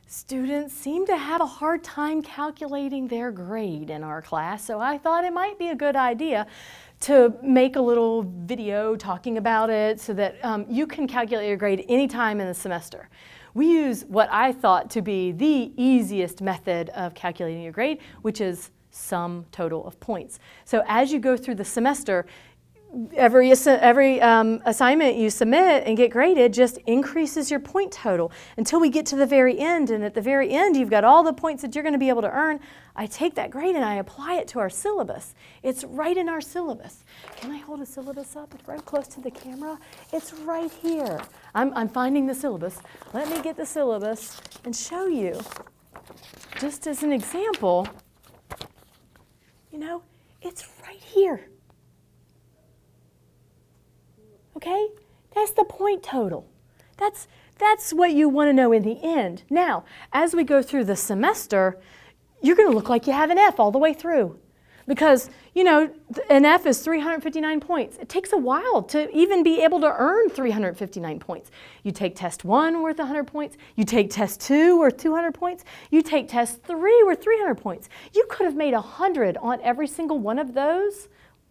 students seem to have a hard time calculating their grade in our class, so I thought it might be a good idea to make a little video talking about it so that you can calculate your grade anytime in the semester. We use what I thought to be the easiest method of calculating your grade, which is sum total of points. So as you go through the semester, every assignment you submit and get graded just increases your point total until we get to the very end. And at the very end, you've got all the points that you're going to be able to earn. I take that grade and I apply it to our syllabus. It's right in our syllabus. Can I hold a syllabus up? It's right close to the camera. It's right here. I'm finding the syllabus. Let me get the syllabus and show you. Just as an example, you know, it's right here. Okay? That's the point total. That's what you want to know in the end. Now, as we go through the semester, you're going to look like you have an F all the way through. Because, you know, an F is 359 points. It takes a while to even be able to earn 359 points. You take test 1 worth 100 points. You take test 2 worth 200 points. You take test 3 worth 300 points. You could have made 100 on every single one of those.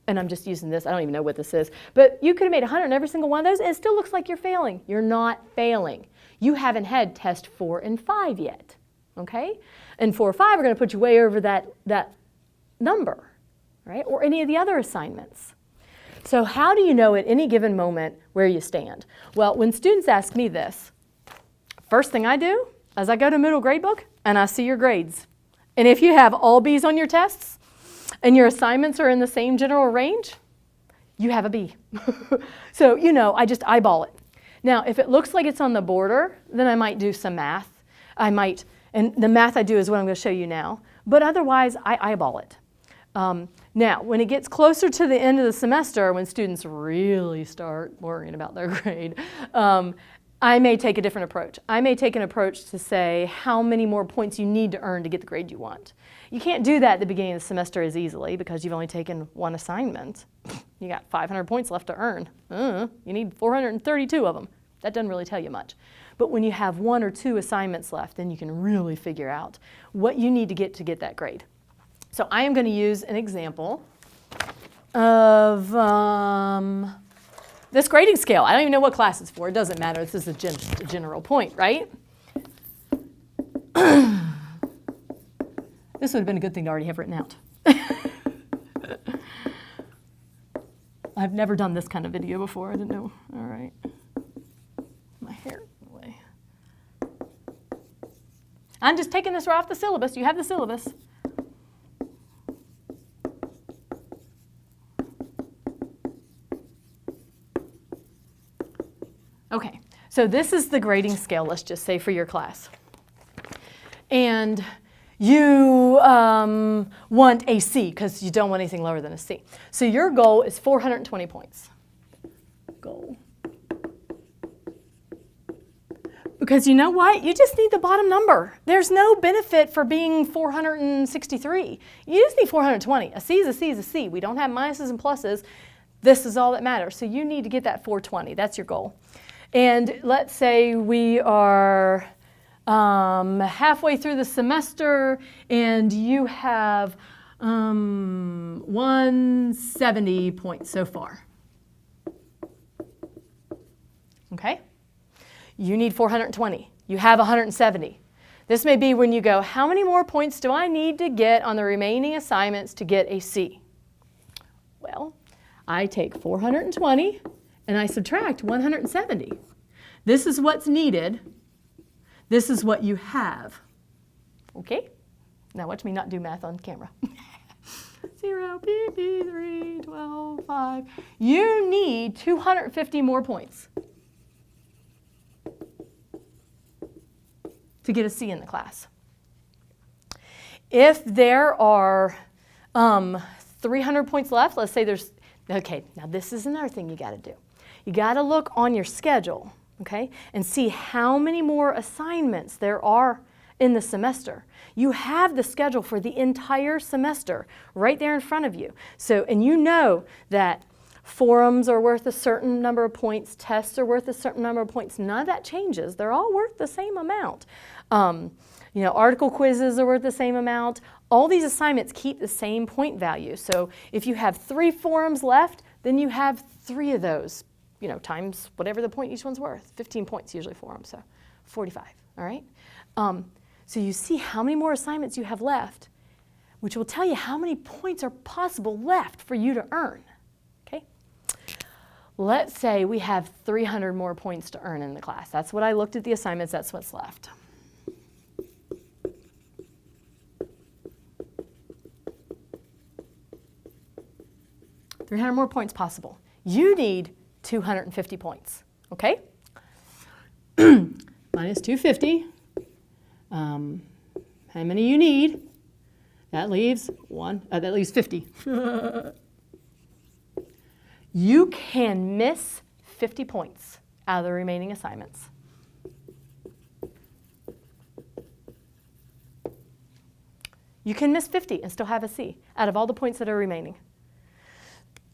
And I'm just using this, I don't even know what this is, but you could have made 100 on every single one of those and it still looks like you're failing. You're not failing. You haven't had test 4 and 5 yet, okay? And 4 or 5 are going to put you way over that number, right? Or any of the other assignments. So how do you know at any given moment where you stand? Well, when students ask me this, first thing I do is I go to Middle Grade Book and I see your grades. And if you have all B's on your tests, and your assignments are in the same general range, you have a B. So, you know, I just eyeball it. Now, if it looks like it's on the border, then I might do some math. And the math I do is what I'm going to show you now. But otherwise, I eyeball it. Now, when it gets closer to the end of the semester, when students really start worrying about their grade, I may take a different approach. I may take an approach to say how many more points you need to earn to get the grade you want. You can't do that at the beginning of the semester as easily because you've only taken one assignment. You got 500 points left to earn. You need 432 of them. That doesn't really tell you much. But when you have 1 or 2 assignments left, then you can really figure out what you need to get that grade. So I am going to use an example of this grading scale. I don't even know what class it's for. It doesn't matter. This is a general point, right? This would have been a good thing to already have written out. I've never done this kind of video before. I didn't know. All right. My hair away. I'm just taking this right off the syllabus. You have the syllabus. Okay, so this is the grading scale, let's just say, for your class. And you want a C because you don't want anything lower than a C. So your goal is 420 points. Goal. Because you know what? You just need the bottom number. There's no benefit for being 463. You just need 420. A C is a C is a C. We don't have minuses and pluses. This is all that matters. So you need to get that 420. That's your goal. And let's say we are halfway through the semester and you have 170 points so far. Okay? You need 420. You have 170. This may be when you go, how many more points do I need to get on the remaining assignments to get a C? Well, I take 420 and I subtract 170. This is what's needed. This is what you have. Okay? Now watch me not do math on camera. 0, PP, 3, 12, 5. You need 250 more points to get a C in the class. If there are 300 points left, let's say there's, okay, now this is another thing you got to do. You got to look on your schedule, okay, and see how many more assignments there are in the semester. You have the schedule for the entire semester right there in front of you. So, and you know that Forums are worth a certain number of points. Tests are worth a certain number of points. None of that changes. They're all worth the same amount. Article quizzes are worth the same amount. All these assignments keep the same point value. So if you have 3 forums left, then you have 3 of those, times whatever the point each one's worth. 15 points usually for them, so 45, all right? So you see how many more assignments you have left, which will tell you how many points are possible left for you to earn, okay? Let's say we have 300 more points to earn in the class. That's what I looked at the assignments, that's what's left. $300 more points possible. You need 250 points, okay? Minus 250. How many you need? That leaves 50. You can miss 50 points out of the remaining assignments. You can miss 50 and still have a C out of all the points that are remaining.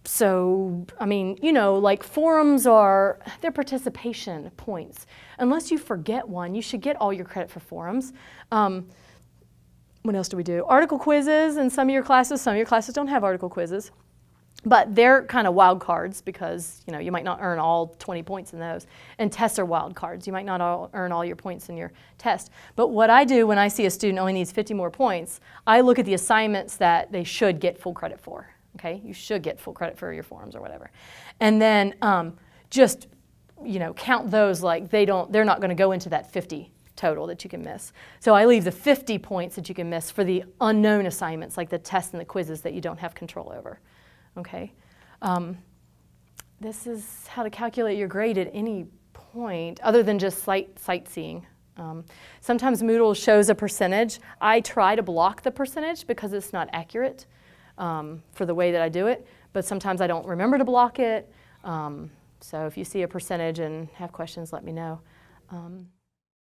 So, like forums they're participation points. Unless you forget one, you should get all your credit for forums. What else do we do? Article quizzes in some of your classes. Some of your classes don't have article quizzes. But they're kind of wild cards because, you might not earn all 20 points in those. And tests are wild cards. You might not earn all your points in your test. But what I do when I see a student only needs 50 more points, I look at the assignments that they should get full credit for. Okay, you should get full credit for your forums or whatever. And then just, count those like they're not going to go into that 50 total that you can miss. So I leave the 50 points that you can miss for the unknown assignments, like the tests and the quizzes that you don't have control over. Okay, this is how to calculate your grade at any point, other than just sightseeing. Sometimes Moodle shows a percentage. I try to block the percentage because it's not accurate. For the way that I do it, but sometimes I don't remember to block it. So if you see a percentage and have questions, let me know.